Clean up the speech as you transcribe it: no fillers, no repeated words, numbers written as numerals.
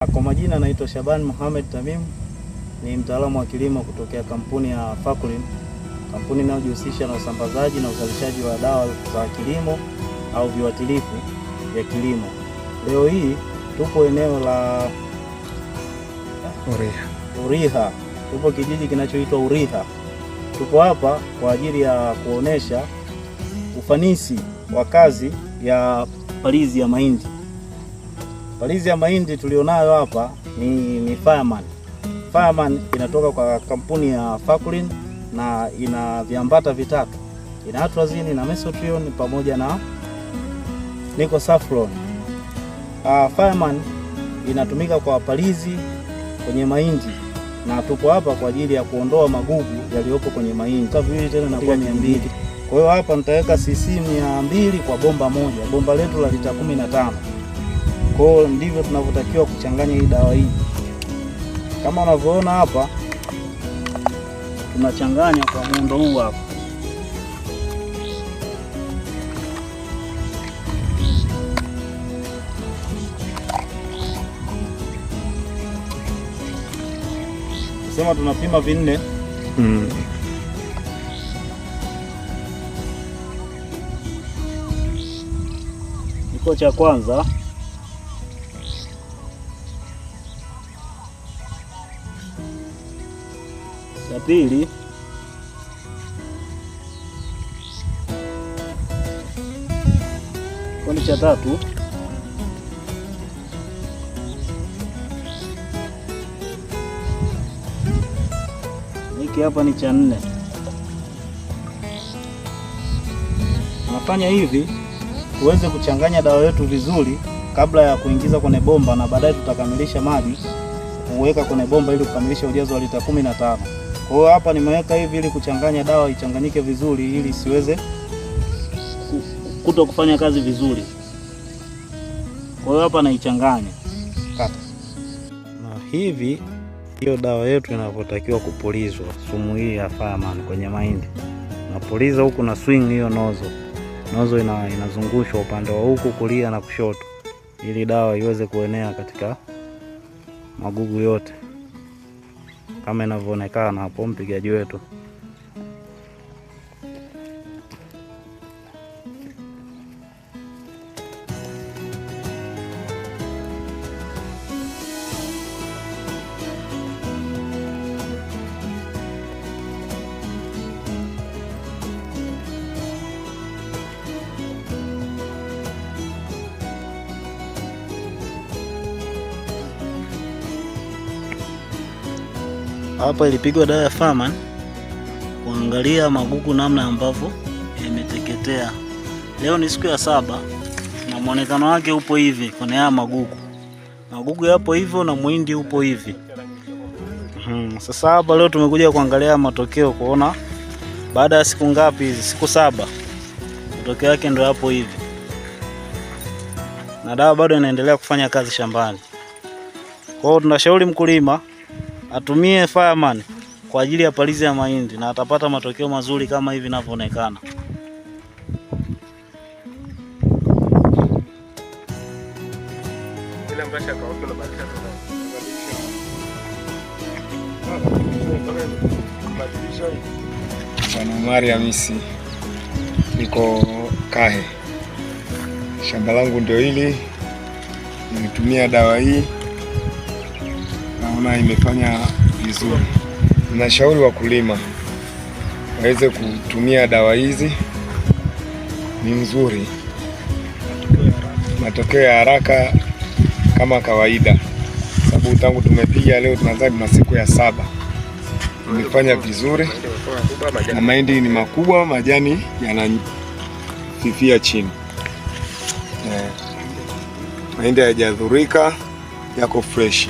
Kwa majina naitwa Shaban Mohamed Tamim, ni mtaalamu wa kilimo kutokea kampuni ya Fakulin, kampuni inayojihusisha na usambazaji na uzalishaji wa dawa za kilimo au viuatilifu vya kilimo. Leo hii tupo eneo la Uriha. Tupo kijiji kinachoitwa Uriha. Tupo hapa kwa ajili ya kuonesha ufanisi wa kazi ya palizi ya mahindi. Palizi ya mahindi tulionayo hapa ni Fireman. Fireman inatoka kwa kampuni ya Fakulin na ina viambata vitatu. Ina atrazine na mesotrione pamoja na nicosaffron. Fireman inatumika kwa palizi kwenye mahindi na tupo hapa kwa ajili ya kuondoa magugu yaliyopo kwenye mahindi. Kama vile tena na kwa 200. Kwa hiyo hapa nitaweka cc 200 kwa bomba moja. Bomba letu la lita 15. Kwa hiyo ndivyo tunavyotakiwa kuchanganya hii dawa hii. Kama unavyoona hapa tunachanganya kwa muundo huu hapa. Sema tunapima vinne. Iko cha kwanza, cha pili, koni cha tatu, hiki hapa ni cha nne. Nafanya hivi tuweze kuchanganya dawa yetu vizuri kabla ya kuingiza kwenye bomba, na baadaye tutakamilisha maji kuweka kwenye bomba ili kukamilisha ujazo wa lita 15. Kwa hiyo hapa nimeweka hivi ili kuchanganya dawa ichanganyike vizuri ili siweze kuto kufanya kazi vizuri. Kwa hiyo hapa naichanganya kata. Na hivi hiyo dawa yetu inapotakiwa kupulizwa, sumu hii ya Fireman kwenye mahindi. Napuliza huku na swing hiyo nozo inazungushwa upande wa huku kulia na kushoto ili dawa iweze kuenea katika magugu yote kama inavyoonekana hapo mpigaji wetu. Hapa ilipigwa dawa ya Fireman kuangalia magugu namna ambavyo yameteketea. Leo ni siku ya 7 na muonekano wake upo hivi kwenye haya magugu. Magugu yapo hivyo na muhindi upo hivi. Sasa hapa leo tumekuja kuangalia matokeo kuona baada ya siku ngapi hizi, siku 7. Matokeo yake ndio hapo hivi. Na dawa bado inaendelea kufanya kazi shambani. Kwa hiyo tunashauri mkulima atumie Fireman kwa ajili ya palizi ya mahindi na atapata matokeo mazuri kama hivi ninavyoonekana. Bwana Omari Hamisi, niko Kahe. Shamba langu ndio hili. Nimetumia dawa hii. Naona imefanya vizuri. Ninashauri wakulima waweze kutumia dawa hizi, ni nzuri. Matokeo ya haraka kama kawaida. Sababu tangu tumepiga leo tunaanza na siku ya 7. Imefanya vizuri. Na mahindi ni makubwa, majani yanafifia chini. Mahindi hayajadhurika, yako fresh.